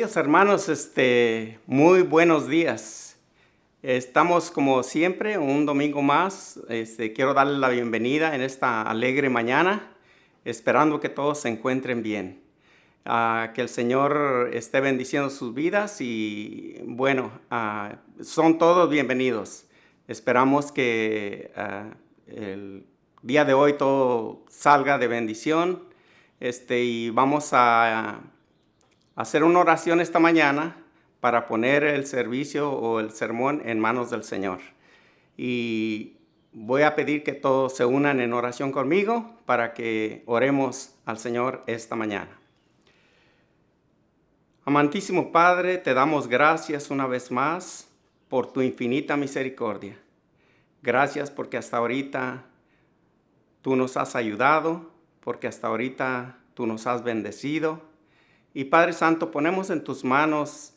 Queridos hermanos, muy buenos días. Estamos como siempre, un domingo más. Quiero darles la bienvenida en esta alegre mañana, esperando que todos se encuentren bien. Que el Señor esté bendiciendo sus vidas y bueno, son todos bienvenidos. Esperamos que el día de hoy todo salga de bendición. Y vamos a hacer una oración esta mañana para poner el servicio o el sermón en manos del Señor. Y voy a pedir que todos se unan en oración conmigo para que oremos al Señor esta mañana. Amantísimo Padre, te damos gracias una vez más por tu infinita misericordia. Gracias porque hasta ahorita tú nos has ayudado, porque hasta ahorita tú nos has bendecido. Y Padre Santo, ponemos en tus manos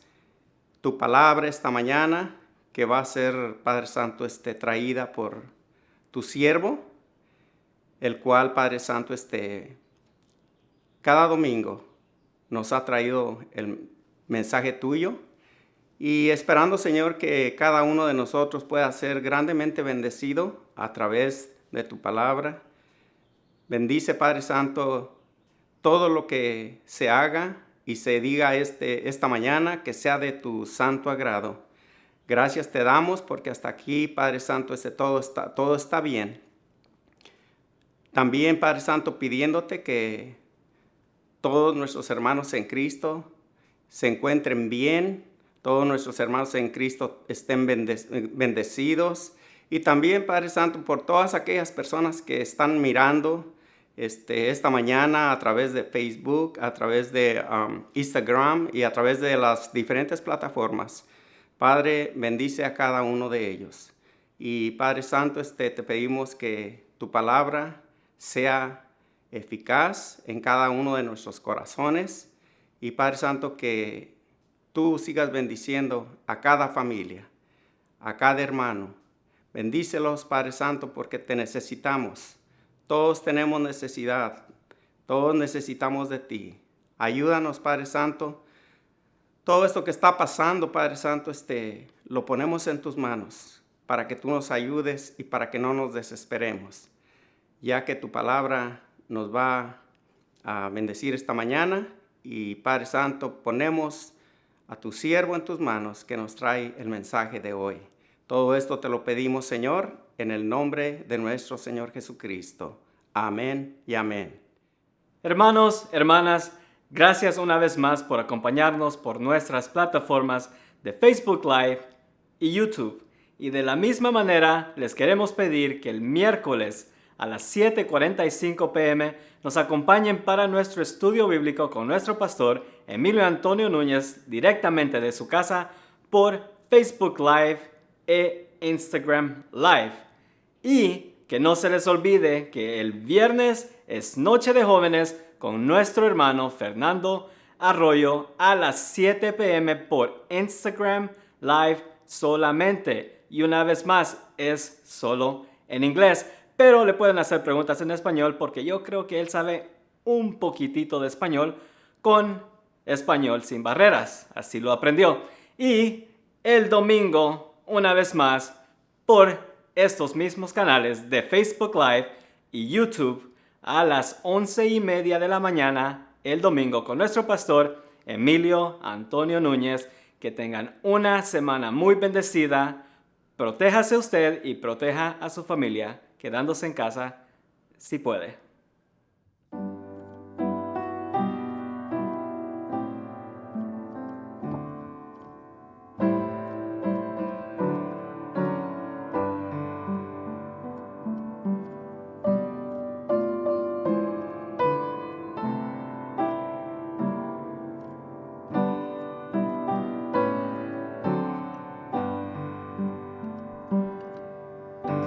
tu palabra esta mañana, que va a ser, Padre Santo, traída por tu siervo, el cual, Padre Santo, cada domingo nos ha traído el mensaje tuyo. Y esperando, Señor, que cada uno de nosotros pueda ser grandemente bendecido a través de tu palabra. Bendice, Padre Santo, todo lo que se haga y se diga esta mañana, que sea de tu santo agrado. Gracias te damos porque hasta aquí, Padre Santo, todo está bien. También, Padre Santo, pidiéndote que todos nuestros hermanos en Cristo se encuentren bien, todos nuestros hermanos en Cristo estén bendecidos. Y también, Padre Santo, por todas aquellas personas que están mirando esta mañana a través de Facebook, a través de Instagram y a través de las diferentes plataformas. Padre, bendice a cada uno de ellos. Y Padre Santo, te pedimos que tu palabra sea eficaz en cada uno de nuestros corazones. Y Padre Santo, que tú sigas bendiciendo a cada familia, a cada hermano. Bendícelos, Padre Santo, porque te necesitamos. Todos tenemos necesidad, todos necesitamos de ti. Ayúdanos, Padre Santo. Todo esto que está pasando, Padre Santo, lo ponemos en tus manos para que tú nos ayudes y para que no nos desesperemos, ya que tu palabra nos va a bendecir esta mañana. Y Padre Santo, ponemos a tu siervo en tus manos que nos trae el mensaje de hoy. Todo esto te lo pedimos, Señor, en el nombre de nuestro Señor Jesucristo. Amén y amén. Hermanos, hermanas, gracias una vez más por acompañarnos por nuestras plataformas de Facebook Live y YouTube. Y de la misma manera, les queremos pedir que el miércoles a las 7:45 p.m. nos acompañen para nuestro estudio bíblico con nuestro pastor Emilio Antonio Núñez directamente de su casa por Facebook Live e Instagram Live. Y que no se les olvide que el viernes es Noche de Jóvenes con nuestro hermano Fernando Arroyo a las 7 p.m. por Instagram Live solamente. Y una vez más, es solo en inglés. Pero le pueden hacer preguntas en español porque yo creo que él sabe un poquitito de español con Español Sin Barreras. Así lo aprendió. Y el domingo, una vez más, por estos mismos canales de Facebook Live y YouTube a las 11:30 de la mañana el domingo con nuestro pastor Emilio Antonio Núñez. Que tengan una semana muy bendecida. Protéjase usted y proteja a su familia quedándose en casa si puede.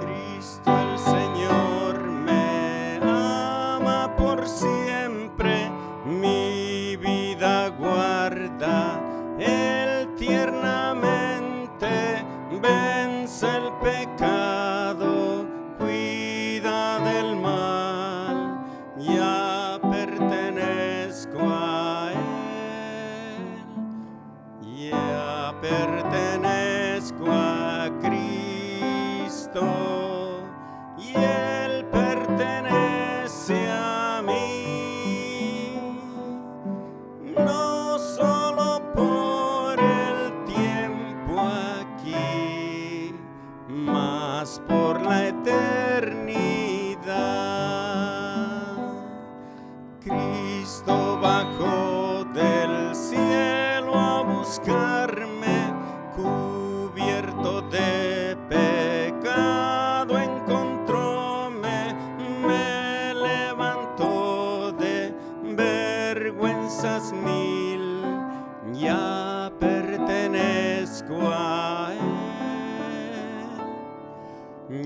Cristo el Señor me ama por siempre, mi vida guarda, Él tiernamente vence el pecado, cuida del mal, ya pertenezco a Él. más por la eternidad. Cristo bajó del cielo a buscarme, cubierto de pecado encontróme, me levantó de vergüenzas mil, ya pertenezco a Él,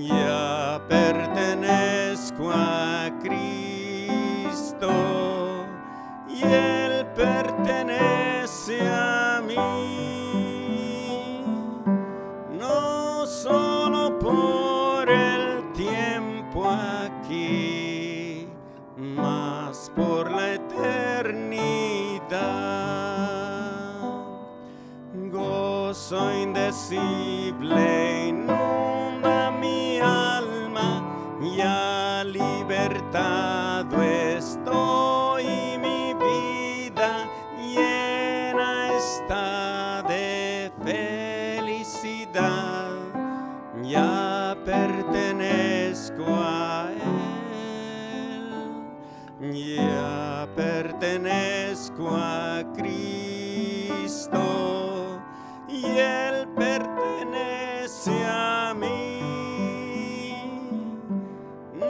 ya pertenezco a Cristo y Él pertenece a mí, no solo por el tiempo aquí, mas por la eternidad. Gozo indecible inunda mi alma, ya libertado estoy, mi vida llena está de felicidad, ya pertenezco a Él, ya pertenezco a Cristo y Él pertenece a mí,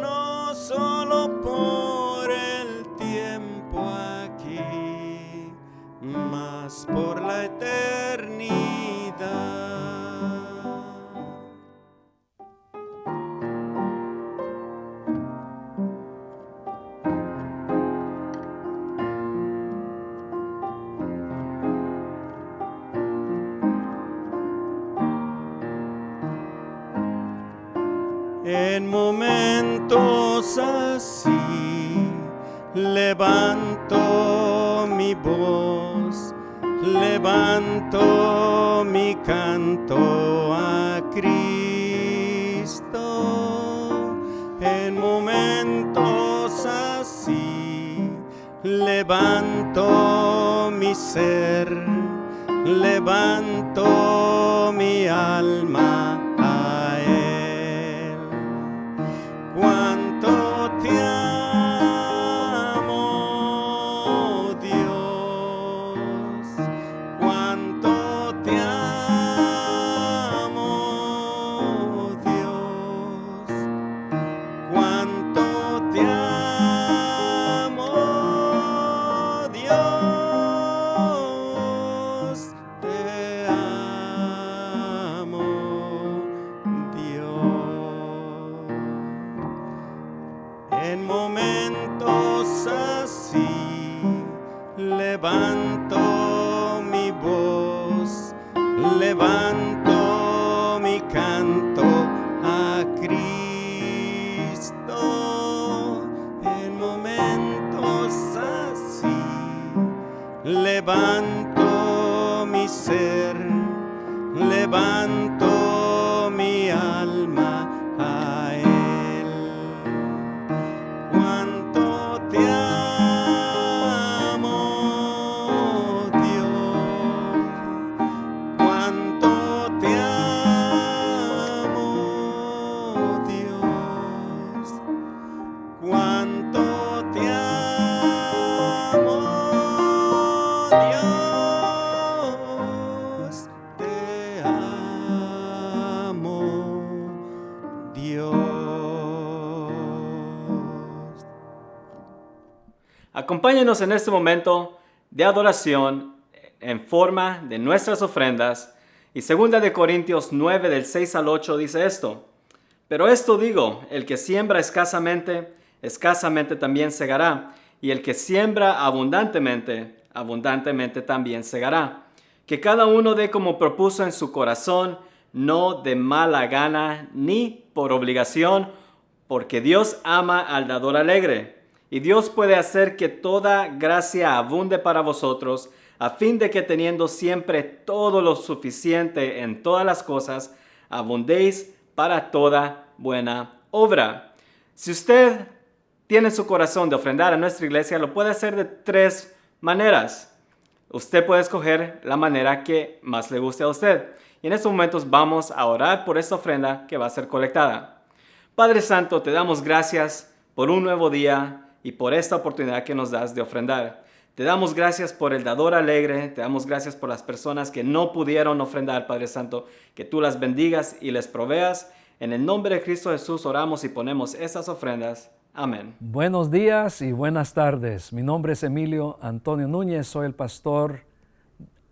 no solo por el tiempo aquí, mas por la eternidad. En momentos así levanto mi voz, levanto mi canto a Cristo. En momentos así levanto mi ser, levanto mi alma a Él. Cuánto te amo, Dios, cuánto te amo, Dios, cuánto te amo, Dios, te amo, Dios. En momentos así levanto mi voz, levanto mi canto a Cristo. En momentos así levanto mi ser, levanto mi alma a Él. Cuánto te amo, Dios, cuánto te amo, Dios, cuánto te amo, Dios, te amo, Dios. Acompáñenos en este momento de adoración en forma de nuestras ofrendas. Y 2 de Corintios 9 del 6 al 8 dice esto: pero esto digo, el que siembra escasamente, escasamente también segará, y el que siembra abundantemente, abundantemente también segará. Que cada uno dé como propuso en su corazón, no de mala gana ni por obligación, porque Dios ama al dador alegre. Y Dios puede hacer que toda gracia abunde para vosotros, a fin de que teniendo siempre todo lo suficiente en todas las cosas, abundéis para toda buena obra. Si usted tiene su corazón de ofrendar a nuestra iglesia, lo puede hacer de 3 maneras. Usted puede escoger la manera que más le guste a usted. y en estos momentos vamos a orar por esta ofrenda que va a ser colectada. Padre Santo, te damos gracias por un nuevo día y por esta oportunidad que nos das de ofrendar. Te damos gracias por el dador alegre, te damos gracias por las personas que no pudieron ofrendar, Padre Santo, que tú las bendigas y les proveas. En el nombre de Cristo Jesús oramos y ponemos estas ofrendas. Amén. Buenos días y buenas tardes. Mi nombre es Emilio Antonio Núñez, soy el pastor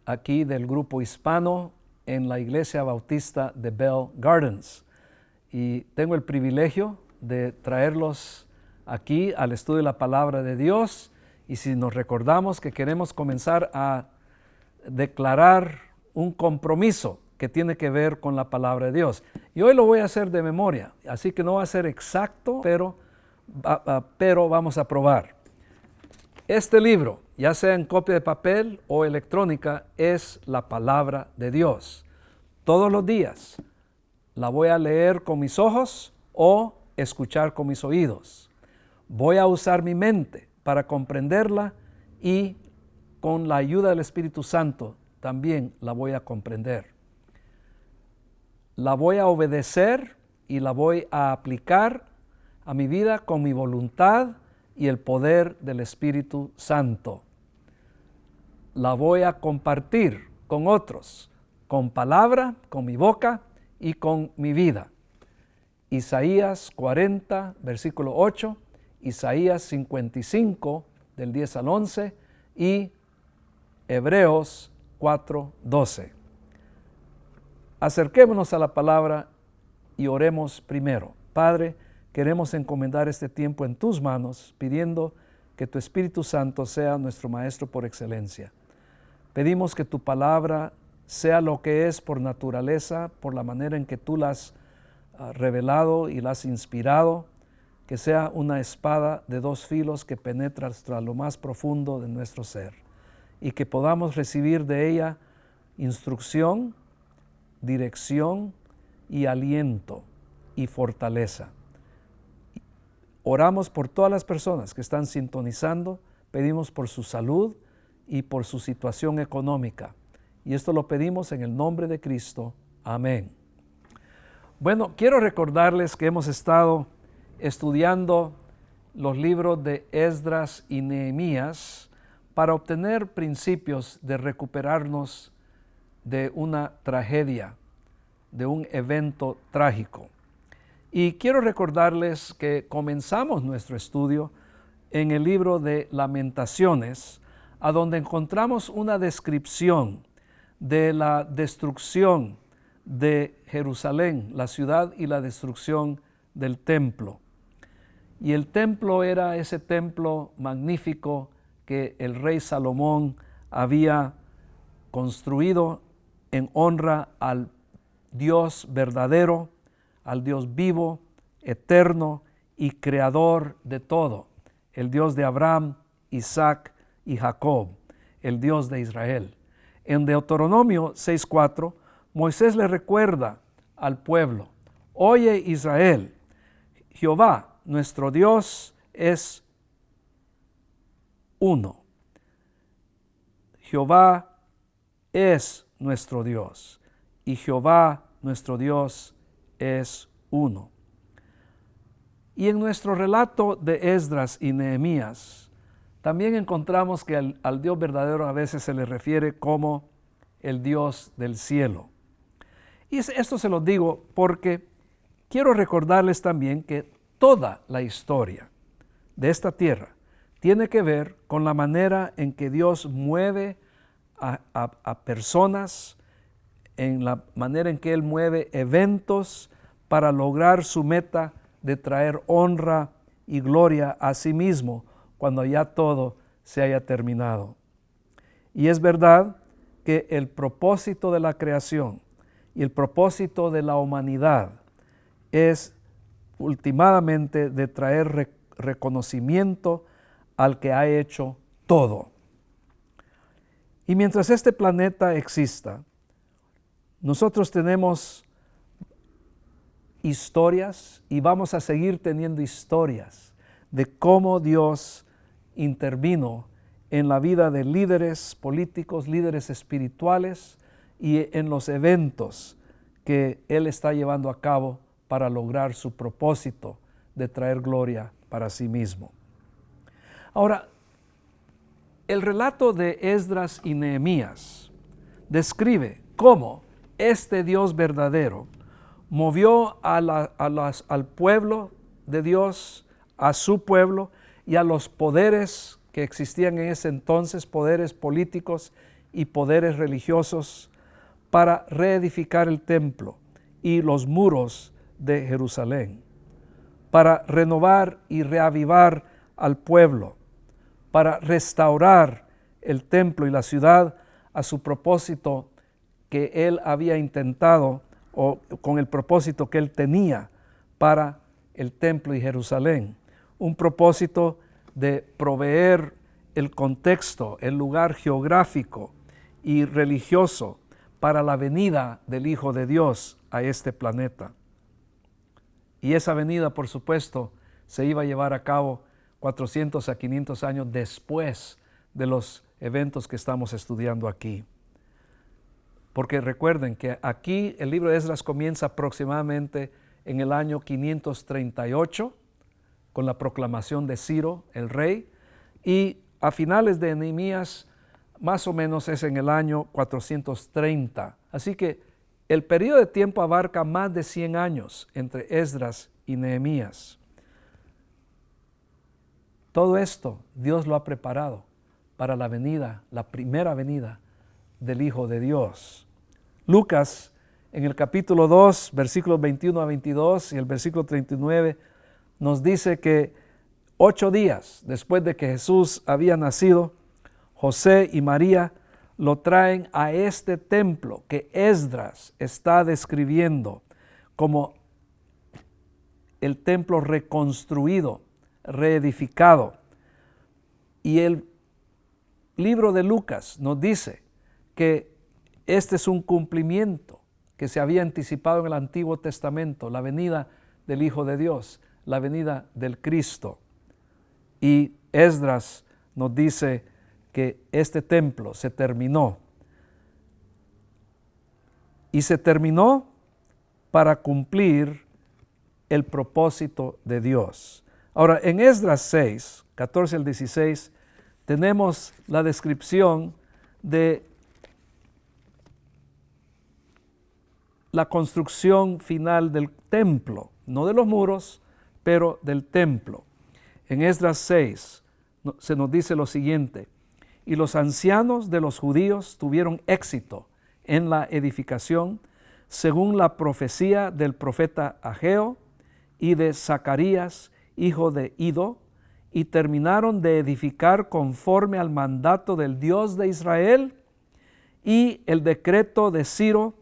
aquí del grupo hispano en la Iglesia Bautista de Bell Gardens. Y tengo el privilegio de traerlos aquí al estudio de la Palabra de Dios. Y si nos recordamos que queremos comenzar a declarar un compromiso que tiene que ver con la Palabra de Dios. Y hoy lo voy a hacer de memoria, así que no va a ser exacto, pero vamos a probar. Este libro, ya sea en copia de papel o electrónica, es la Palabra de Dios. Todos los días la voy a leer con mis ojos o escuchar con mis oídos. Voy a usar mi mente para comprenderla y con la ayuda del Espíritu Santo también la voy a comprender. La voy a obedecer y la voy a aplicar a mi vida con mi voluntad y el poder del Espíritu Santo. La voy a compartir con otros, con palabra, con mi boca y con mi vida. Isaías 40, versículo 8, Isaías 55, del 10 al 11, y Hebreos 4, 12. Acerquémonos a la palabra y oremos primero. Padre, queremos encomendar este tiempo en tus manos, pidiendo que tu Espíritu Santo sea nuestro Maestro por excelencia. Pedimos que tu palabra sea lo que es por naturaleza, por la manera en que tú la has revelado y la has inspirado, que sea una espada de dos filos que penetra hasta lo más profundo de nuestro ser y que podamos recibir de ella instrucción, dirección y aliento y fortaleza. Oramos por todas las personas que están sintonizando, pedimos por su salud y por su situación económica. Y esto lo pedimos en el nombre de Cristo. Amén. Bueno, quiero recordarles que hemos estado estudiando los libros de Esdras y Nehemías para obtener principios de recuperarnos de una tragedia, de un evento trágico. Y quiero recordarles que comenzamos nuestro estudio en el libro de Lamentaciones, a donde encontramos una descripción de la destrucción de Jerusalén, la ciudad, y la destrucción del templo. Y el templo era ese templo magnífico que el rey Salomón había construido en honra al Dios verdadero, al Dios vivo, eterno y creador de todo, el Dios de Abraham, Isaac y Jacob, el Dios de Israel. En Deuteronomio 6:4, Moisés le recuerda al pueblo: oye Israel, Jehová nuestro Dios es uno. Jehová es nuestro Dios y Jehová nuestro Dios es uno. Y en nuestro relato de Esdras y Nehemías también encontramos que al Dios verdadero a veces se le refiere como el Dios del cielo. Y esto se lo digo porque quiero recordarles también que toda la historia de esta tierra tiene que ver con la manera en que Dios mueve a personas, en la manera en que Él mueve eventos para lograr su meta de traer honra y gloria a sí mismo cuando ya todo se haya terminado. Y es verdad que el propósito de la creación y el propósito de la humanidad es ultimadamente de traer reconocimiento al que ha hecho todo. Y mientras este planeta exista, nosotros tenemos historias y vamos a seguir teniendo historias de cómo Dios intervino en la vida de líderes políticos, líderes espirituales y en los eventos que Él está llevando a cabo para lograr su propósito de traer gloria para sí mismo. Ahora, el relato de Esdras y Nehemías describe cómo este Dios verdadero movió al pueblo de Dios, a su pueblo y a los poderes que existían en ese entonces, poderes políticos y poderes religiosos, para reedificar el templo y los muros de Jerusalén, para renovar y reavivar al pueblo, para restaurar el templo y la ciudad a su propósito que Él había intentado, o con el propósito que Él tenía para el templo y Jerusalén. Un propósito de proveer el contexto, el lugar geográfico y religioso para la venida del Hijo de Dios a este planeta. Y esa venida, por supuesto, se iba a llevar a cabo 400 a 500 años después de los eventos que estamos estudiando aquí. Porque recuerden que aquí el libro de Esdras comienza aproximadamente en el año 538 con la proclamación de Ciro, el rey, y a finales de Nehemías más o menos es en el año 430. Así que el periodo de tiempo abarca más de 100 años entre Esdras y Nehemías. Todo esto Dios lo ha preparado para la venida, la primera venida del Hijo de Dios. Lucas, en el capítulo 2, versículos 21 a 22 y el versículo 39, nos dice que 8 días después de que Jesús había nacido, José y María lo traen a este templo que Esdras está describiendo como el templo reconstruido, reedificado. Y el libro de Lucas nos dice que este es un cumplimiento que se había anticipado en el Antiguo Testamento, la venida del Hijo de Dios, la venida del Cristo. Y Esdras nos dice que este templo se terminó. Y se terminó para cumplir el propósito de Dios. Ahora, en Esdras 6, 14 al 16, tenemos la descripción de la construcción final del templo, no de los muros, pero del templo. En Esdras 6 se nos dice lo siguiente: y los ancianos de los judíos tuvieron éxito en la edificación, según la profecía del profeta Ageo y de Zacarías, hijo de Ido, y terminaron de edificar conforme al mandato del Dios de Israel y el decreto de Ciro,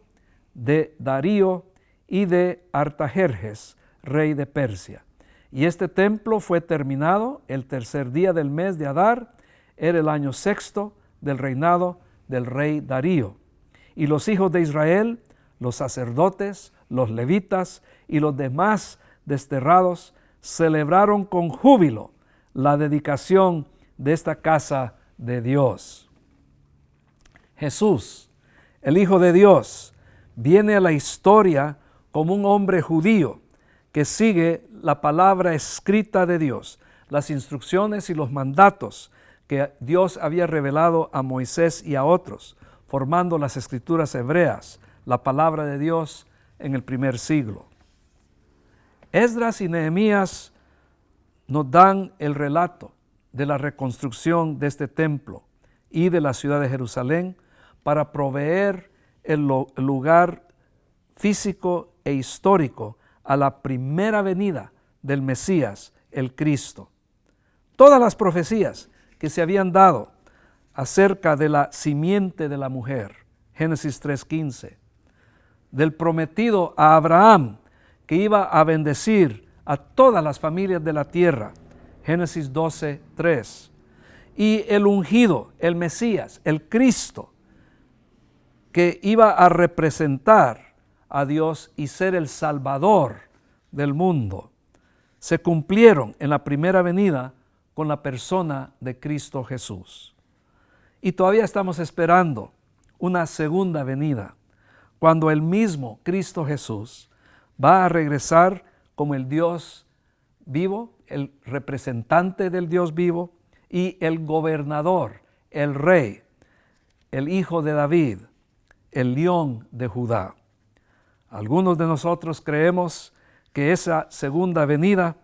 de Darío y de Artajerjes, rey de Persia. Y este templo fue terminado el tercer día del mes de Adar, era el año sexto del reinado del rey Darío. Y los hijos de Israel, los sacerdotes, los levitas y los demás desterrados celebraron con júbilo la dedicación de esta casa de Dios. Jesús, el Hijo de Dios, viene a la historia como un hombre judío que sigue la palabra escrita de Dios, las instrucciones y los mandatos que Dios había revelado a Moisés y a otros, formando las escrituras hebreas, la palabra de Dios en el primer siglo. Esdras y Nehemías nos dan el relato de la reconstrucción de este templo y de la ciudad de Jerusalén para proveer el lugar físico e histórico a la primera venida del Mesías, el Cristo. Todas las profecías que se habían dado acerca de la simiente de la mujer, Génesis 3:15, del prometido a Abraham, que iba a bendecir a todas las familias de la tierra, Génesis 12:3, y el ungido, el Mesías, el Cristo, que iba a representar a Dios y ser el Salvador del mundo, se cumplieron en la primera venida con la persona de Cristo Jesús. Y todavía estamos esperando una segunda venida, cuando el mismo Cristo Jesús va a regresar como el Dios vivo, el representante del Dios vivo y el gobernador, el rey, el hijo de David, el león de Judá. Algunos de nosotros creemos que esa segunda venida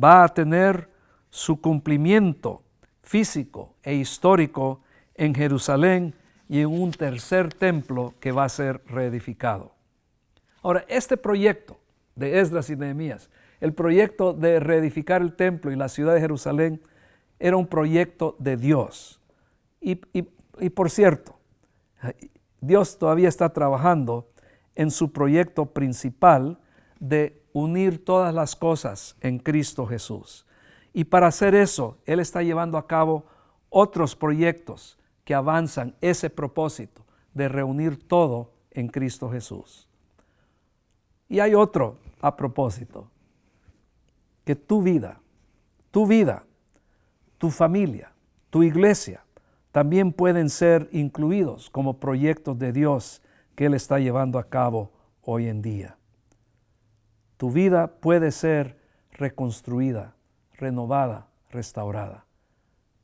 va a tener su cumplimiento físico e histórico en Jerusalén y en un tercer templo que va a ser reedificado. Ahora, este proyecto de Esdras y Nehemías, el proyecto de reedificar el templo y la ciudad de Jerusalén, era un proyecto de Dios. Y por cierto, Dios todavía está trabajando en su proyecto principal de unir todas las cosas en Cristo Jesús. Y para hacer eso, Él está llevando a cabo otros proyectos que avanzan ese propósito de reunir todo en Cristo Jesús. Y hay otro a propósito, que tu vida, tu familia, tu iglesia, también pueden ser incluidos como proyectos de Dios que Él está llevando a cabo hoy en día. Tu vida puede ser reconstruida, renovada, restaurada,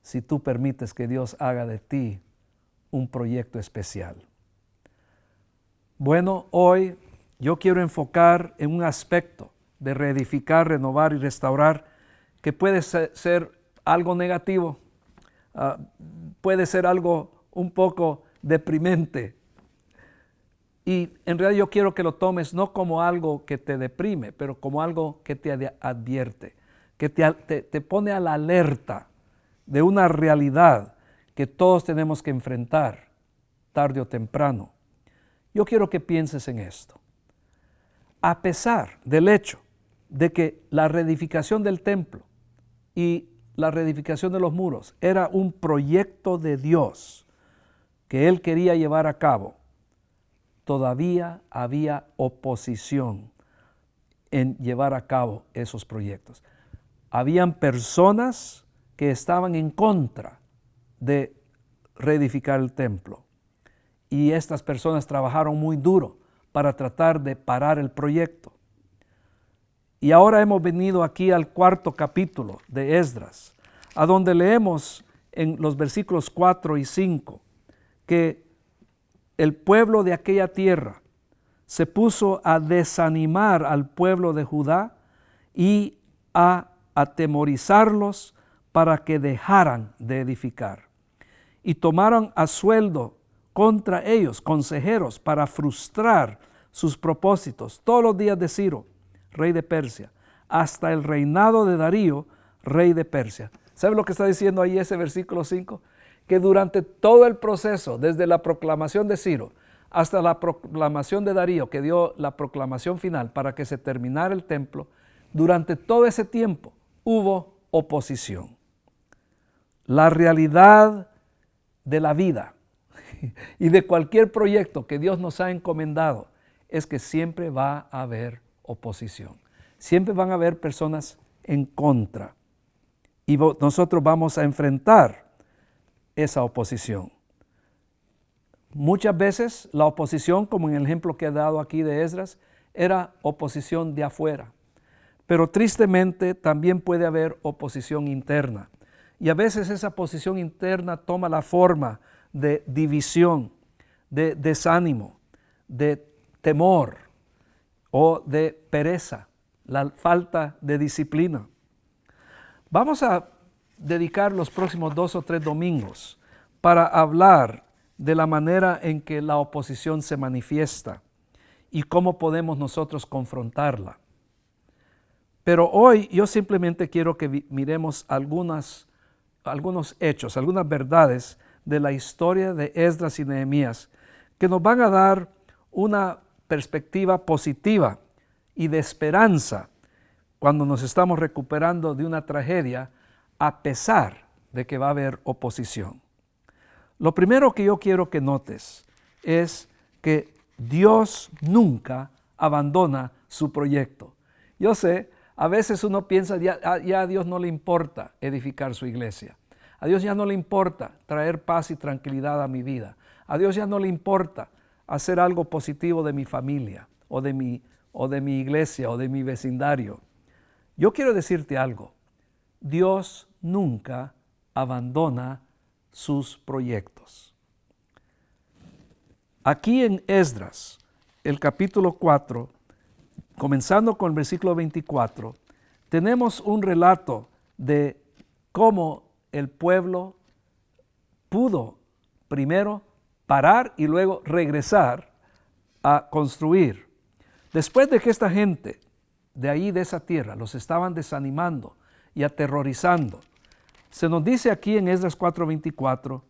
si tú permites que Dios haga de ti un proyecto especial. Bueno, hoy yo quiero enfocar en un aspecto de reedificar, renovar y restaurar que puede ser algo negativo, puede ser algo un poco deprimente. Y en realidad yo quiero que lo tomes no como algo que te deprime, pero como algo que te advierte, que te pone a la alerta de una realidad que todos tenemos que enfrentar tarde o temprano. Yo quiero que pienses en esto. A pesar del hecho de que la reedificación del templo y la reedificación de los muros era un proyecto de Dios que Él quería llevar a cabo, todavía había oposición en llevar a cabo esos proyectos. Habían personas que estaban en contra de reedificar el templo. Y estas personas trabajaron muy duro para tratar de parar el proyecto. Y ahora hemos venido aquí al cuarto capítulo de Esdras, a donde leemos en los versículos 4 y 5 que el pueblo de aquella tierra se puso a desanimar al pueblo de Judá y a atemorizarlos para que dejaran de edificar. Y tomaron a sueldo contra ellos consejeros para frustrar sus propósitos todos los días de Ciro, rey de Persia, hasta el reinado de Darío, rey de Persia. ¿Sabe lo que está diciendo ahí ese versículo 5? Que durante todo el proceso, desde la proclamación de Ciro hasta la proclamación de Darío, que dio la proclamación final para que se terminara el templo, durante todo ese tiempo hubo oposición. La realidad de la vida y de cualquier proyecto que Dios nos ha encomendado es que siempre va a haber oposición. Siempre van a haber personas en contra. Y nosotros vamos a enfrentar esa oposición. Muchas veces la oposición, como en el ejemplo que he dado aquí de Esdras, era oposición de afuera. Pero tristemente también puede haber oposición interna. Y a veces esa oposición interna toma la forma de división, de desánimo, de temor o de pereza, la falta de disciplina. Vamos a dedicar los próximos 2 o 3 domingos para hablar de la manera en que la oposición se manifiesta y cómo podemos nosotros confrontarla. Pero hoy yo simplemente quiero que miremos algunos hechos, algunas verdades de la historia de Esdras y Nehemías que nos van a dar una perspectiva positiva y de esperanza cuando nos estamos recuperando de una tragedia a pesar de que va a haber oposición. Lo primero que yo quiero que notes es que Dios nunca abandona su proyecto. Yo sé, a veces uno piensa ya a Dios no le importa edificar su iglesia. A Dios ya no le importa traer paz y tranquilidad a mi vida. A Dios ya no le importa hacer algo positivo de mi familia o de mi iglesia o de mi vecindario. Yo quiero decirte algo. Dios nunca abandona sus proyectos. Aquí en Esdras, el capítulo 4, comenzando con el versículo 24, tenemos un relato de cómo el pueblo pudo primero parar y luego regresar a construir. Después de que esta gente de ahí, de esa tierra, los estaban desanimando y aterrorizando, se nos dice aquí en Esdras 4:24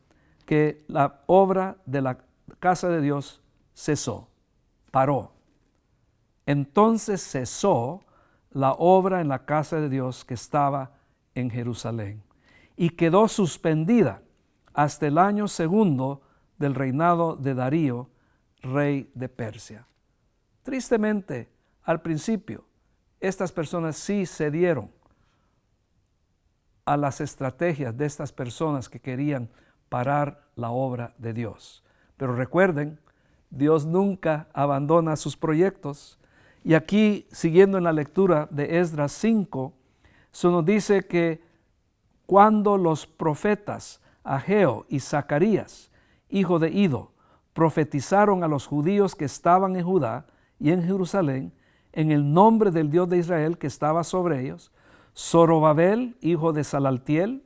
que la obra de la casa de Dios cesó, paró. Entonces cesó la obra en la casa de Dios que estaba en Jerusalén y quedó suspendida hasta el año segundo del reinado de Darío, rey de Persia. Tristemente, al principio, estas personas sí cedieron a las estrategias de estas personas que querían parar la obra de Dios. Pero recuerden, Dios nunca abandona sus proyectos. Y aquí, siguiendo en la lectura de Esdras 5, se nos dice que cuando los profetas Ageo y Zacarías, hijo de Ido, profetizaron a los judíos que estaban en Judá y en Jerusalén, en el nombre del Dios de Israel que estaba sobre ellos, Zorobabel, hijo de Salaltiel,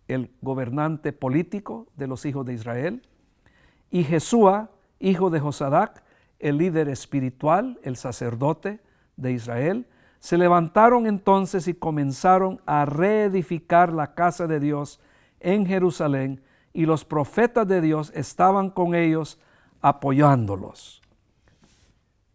el gobernante político de los hijos de Israel, y Jesúa, hijo de Josadac, el líder espiritual, el sacerdote de Israel, se levantaron entonces y comenzaron a reedificar la casa de Dios en Jerusalén, y los profetas de Dios estaban con ellos apoyándolos.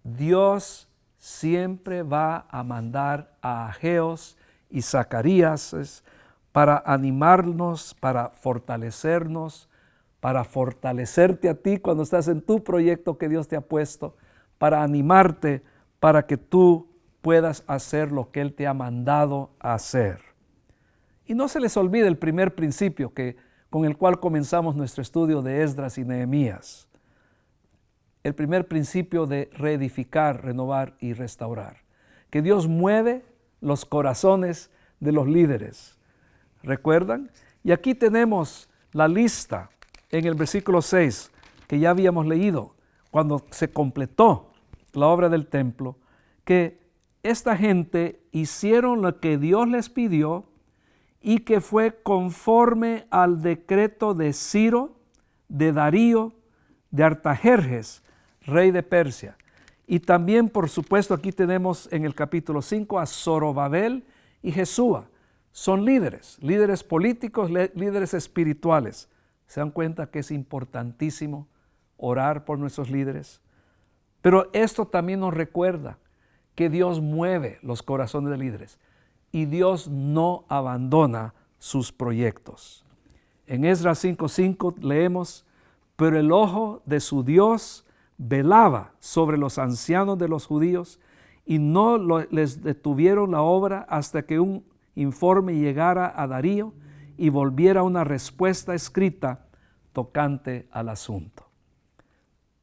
Dios siempre va a mandar a Ageos y Zacarías para animarnos, para fortalecernos, para fortalecerte a ti cuando estás en tu proyecto que Dios te ha puesto, para animarte para que tú puedas hacer lo que Él te ha mandado a hacer. Y no se les olvide el primer principio con el cual comenzamos nuestro estudio de Esdras y Nehemías. El primer principio de reedificar, renovar y restaurar. Que Dios mueve los corazones de los líderes. ¿Recuerdan? Y aquí tenemos la lista en el versículo 6 que ya habíamos leído cuando se completó la obra del templo, que esta gente hicieron lo que Dios les pidió y que fue conforme al decreto de Ciro, de Darío, de Artajerjes, rey de Persia. Y también, por supuesto, aquí tenemos en el capítulo 5 a Zorobabel y Jesúa. Son líderes políticos, líderes espirituales. ¿Se dan cuenta que es importantísimo orar por nuestros líderes? Pero esto también nos recuerda que Dios mueve los corazones de líderes y Dios no abandona sus proyectos. En Esdras 5:5 leemos, pero el ojo de su Dios velaba sobre los ancianos de los judíos y no les detuvieron la obra hasta que un informe llegara a Darío y volviera una respuesta escrita tocante al asunto.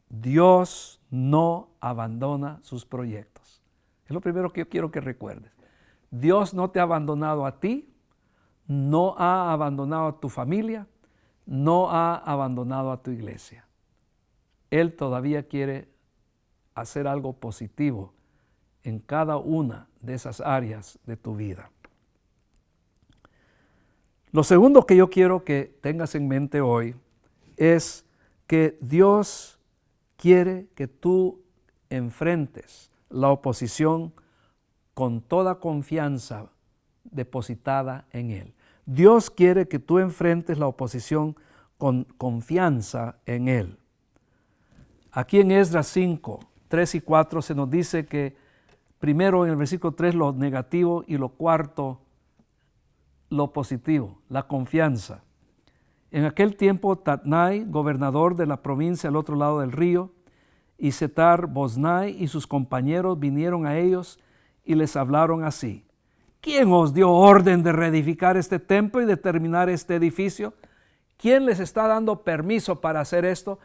Dios no abandona sus proyectos. Es lo primero que yo quiero que recuerdes. Dios no te ha abandonado a ti, no ha abandonado a tu familia, no ha abandonado a tu iglesia. Él todavía quiere hacer algo positivo en cada una de esas áreas de tu vida. Lo segundo que yo quiero que tengas en mente hoy es que Dios quiere que tú enfrentes la oposición con toda confianza depositada en Él. Dios quiere que tú enfrentes la oposición con confianza en Él. Aquí en Esdras 5, 3 y 4 se nos dice que primero en el versículo 3 lo negativo y lo cuarto lo positivo, la confianza. En aquel tiempo Tatnai, gobernador de la provincia al otro lado del río, y Setar-Boznai y sus compañeros vinieron a ellos y les hablaron así: ¿quién os dio orden de reedificar este templo y de terminar este edificio? ¿Quién les está dando permiso para hacer esto?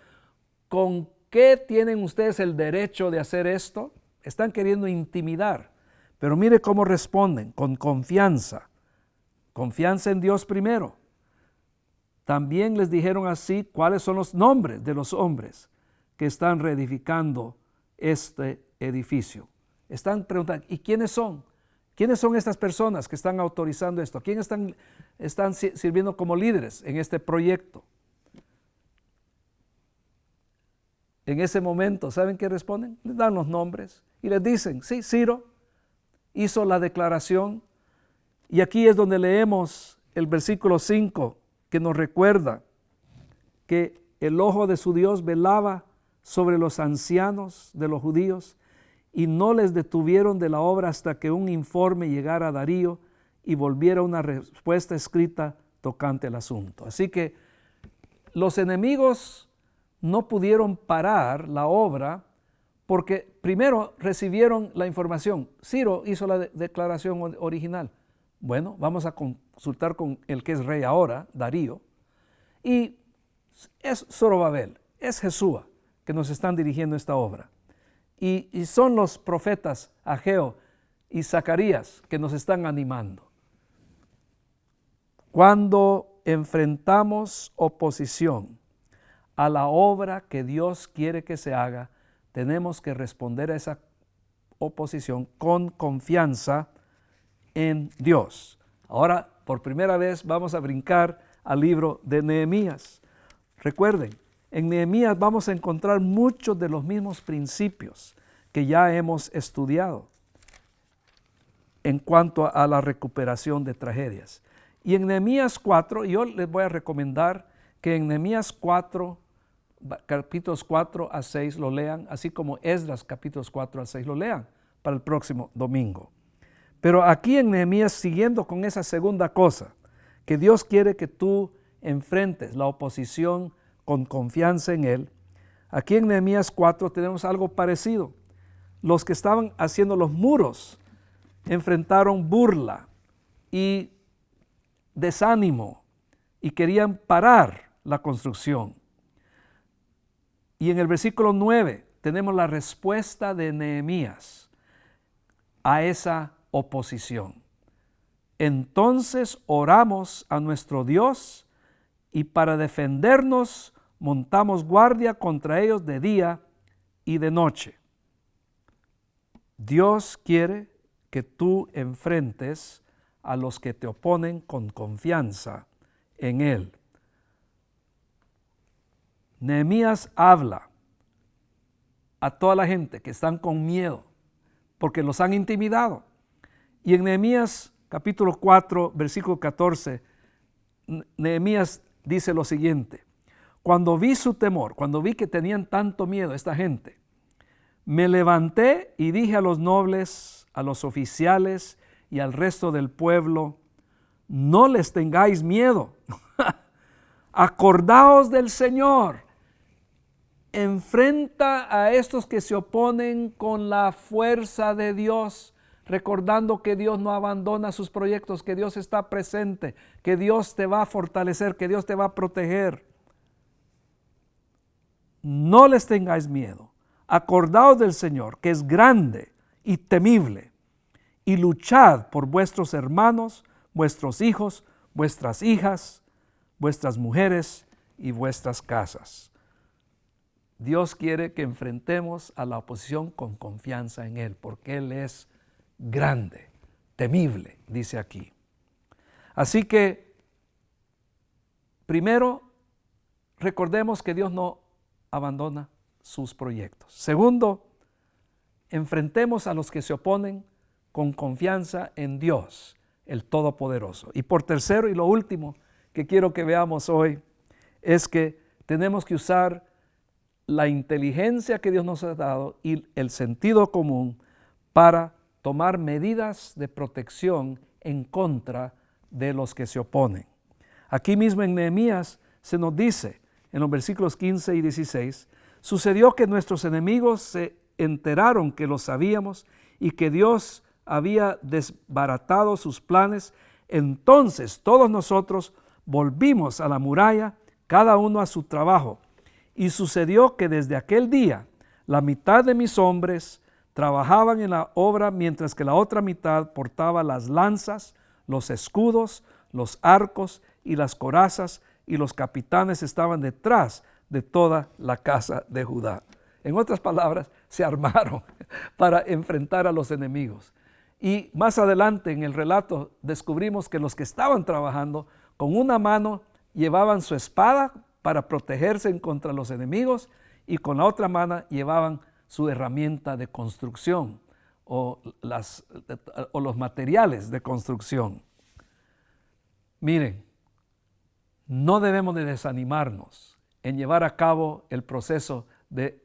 ¿con qué tienen ustedes el derecho de hacer esto? Están queriendo intimidar. Pero mire cómo responden, con confianza. Confianza en Dios primero. También les dijeron así cuáles son los nombres de los hombres que están reedificando este edificio. Están preguntando, ¿y quiénes son? ¿Quiénes son estas personas que están autorizando esto? ¿Quiénes están sirviendo como líderes en este proyecto? En ese momento, ¿saben qué responden? Les dan los nombres y les dicen, sí, Ciro hizo la declaración. Y aquí es donde leemos el versículo 5, que nos recuerda que el ojo de su Dios velaba sobre los ancianos de los judíos y no les detuvieron de la obra hasta que un informe llegara a Darío y volviera una respuesta escrita tocante al asunto. Así que los enemigos no pudieron parar la obra porque primero recibieron la información. Ciro hizo la declaración original. Bueno, vamos a consultar con el que es rey ahora, Darío, y es Zorobabel, es Jesúa que nos están dirigiendo esta obra. Y son los profetas Ageo y Zacarías que nos están animando. Cuando enfrentamos oposición a la obra que Dios quiere que se haga, tenemos que responder a esa oposición con confianza en Dios. Ahora, por primera vez, vamos a brincar al libro de Nehemías. Recuerden, en Nehemías vamos a encontrar muchos de los mismos principios que ya hemos estudiado en cuanto a la recuperación de tragedias. Y en Nehemías 4, yo les voy a recomendar que en Nehemías 4, capítulos 4 a 6 lo lean, así como Esdras capítulos 4 a 6 lo lean para el próximo domingo. Pero aquí en Nehemías, siguiendo con esa segunda cosa, que Dios quiere que tú enfrentes la oposición con confianza en Él, aquí en Nehemías 4 tenemos algo parecido. Los que estaban haciendo los muros enfrentaron burla y desánimo y querían parar la construcción. Y en el versículo 9 tenemos la respuesta de Nehemías a esa oposición. Entonces oramos a nuestro Dios y para defendernos montamos guardia contra ellos de día y de noche. Dios quiere que tú enfrentes a los que te oponen con confianza en Él. Nehemías habla a toda la gente que están con miedo porque los han intimidado. Y en Nehemías capítulo 4, versículo 14, Nehemías dice lo siguiente: cuando vi su temor, cuando vi que tenían tanto miedo esta gente, me levanté y dije a los nobles, a los oficiales y al resto del pueblo, no les tengáis miedo, acordaos del Señor, enfrenta a estos que se oponen con la fuerza de Dios, recordando que Dios no abandona sus proyectos, que Dios está presente, que Dios te va a fortalecer, que Dios te va a proteger. No les tengáis miedo, acordaos del Señor, que es grande y temible, y luchad por vuestros hermanos, vuestros hijos, vuestras hijas, vuestras mujeres y vuestras casas. Dios quiere que enfrentemos a la oposición con confianza en Él, porque Él es grande, temible, dice aquí. Así que, primero, recordemos que Dios no abandona sus proyectos. Segundo, enfrentemos a los que se oponen con confianza en Dios, el Todopoderoso. Y por tercero y lo último que quiero que veamos hoy es que tenemos que usar la inteligencia que Dios nos ha dado y el sentido común para tomar medidas de protección en contra de los que se oponen. Aquí mismo en Nehemías se nos dice en los versículos 15 y 16, sucedió que nuestros enemigos se enteraron que lo sabíamos y que Dios había desbaratado sus planes. Entonces todos nosotros volvimos a la muralla, cada uno a su trabajo, Y sucedió que desde aquel día la mitad de mis hombres trabajaban en la obra, mientras que la otra mitad portaba las lanzas, los escudos, los arcos y las corazas, y los capitanes estaban detrás de toda la casa de Judá. En otras palabras, se armaron para enfrentar a los enemigos. Y más adelante en el relato descubrimos que los que estaban trabajando con una mano llevaban su espada para protegerse contra los enemigos, y con la otra mano llevaban su herramienta de construcción o los materiales de construcción. Miren, no debemos de desanimarnos en llevar a cabo el proceso de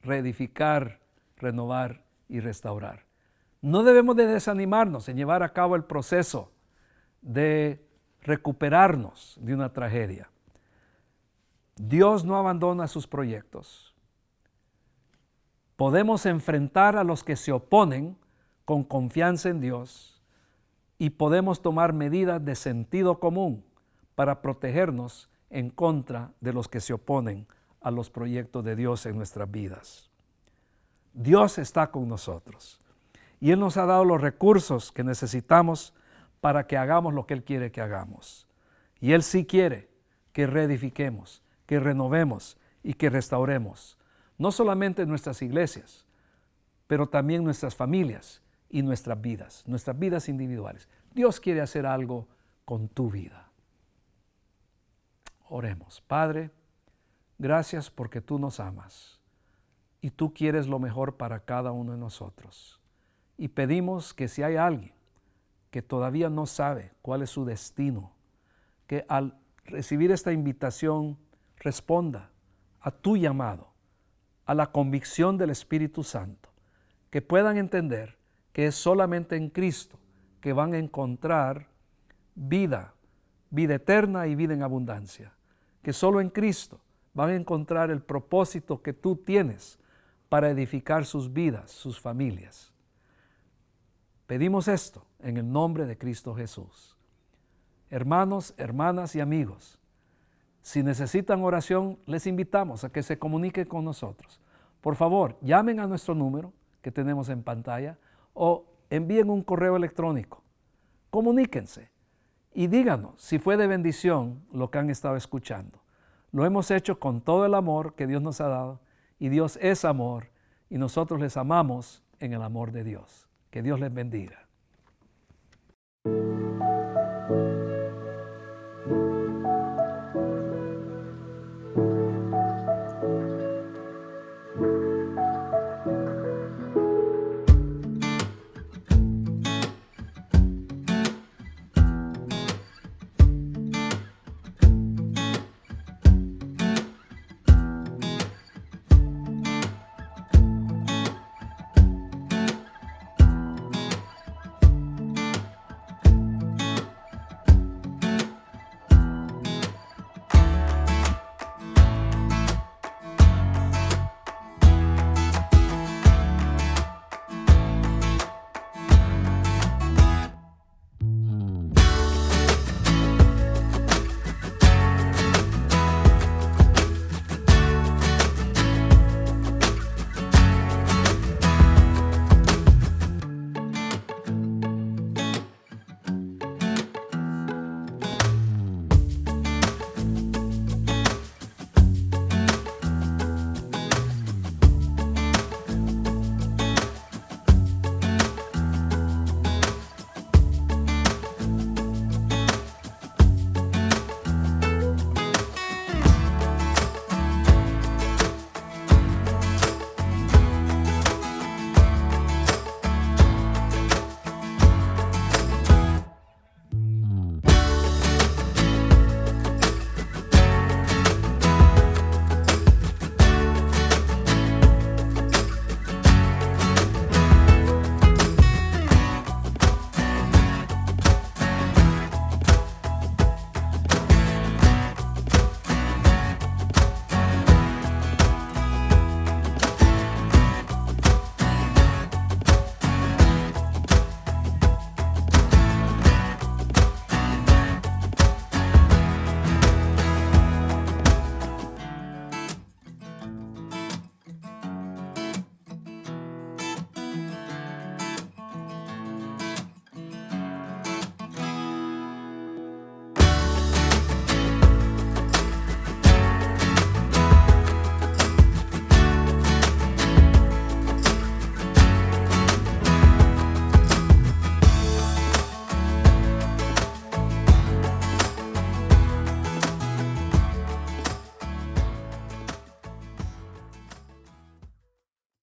reedificar, renovar y restaurar. No debemos de desanimarnos en llevar a cabo el proceso de recuperarnos de una tragedia. Dios no abandona sus proyectos. Podemos enfrentar a los que se oponen con confianza en Dios y podemos tomar medidas de sentido común para protegernos en contra de los que se oponen a los proyectos de Dios en nuestras vidas. Dios está con nosotros y Él nos ha dado los recursos que necesitamos para que hagamos lo que Él quiere que hagamos. Y Él sí quiere que reedifiquemos, que renovemos y que restauremos, no solamente nuestras iglesias, pero también nuestras familias y nuestras vidas individuales. Dios quiere hacer algo con tu vida. Oremos. Padre, gracias porque tú nos amas y tú quieres lo mejor para cada uno de nosotros. Y pedimos que si hay alguien que todavía no sabe cuál es su destino, que al recibir esta invitación responda a tu llamado, a la convicción del Espíritu Santo, que puedan entender que es solamente en Cristo que van a encontrar vida eterna y vida en abundancia, que solo en Cristo van a encontrar el propósito que tú tienes para edificar sus vidas, sus familias. Pedimos esto en el nombre de Cristo Jesús. Hermanos, hermanas y amigos, si necesitan oración, les invitamos a que se comuniquen con nosotros. Por favor, llamen a nuestro número que tenemos en pantalla o envíen un correo electrónico. Comuníquense y díganos si fue de bendición lo que han estado escuchando. Lo hemos hecho con todo el amor que Dios nos ha dado, y Dios es amor y nosotros les amamos en el amor de Dios. Que Dios les bendiga.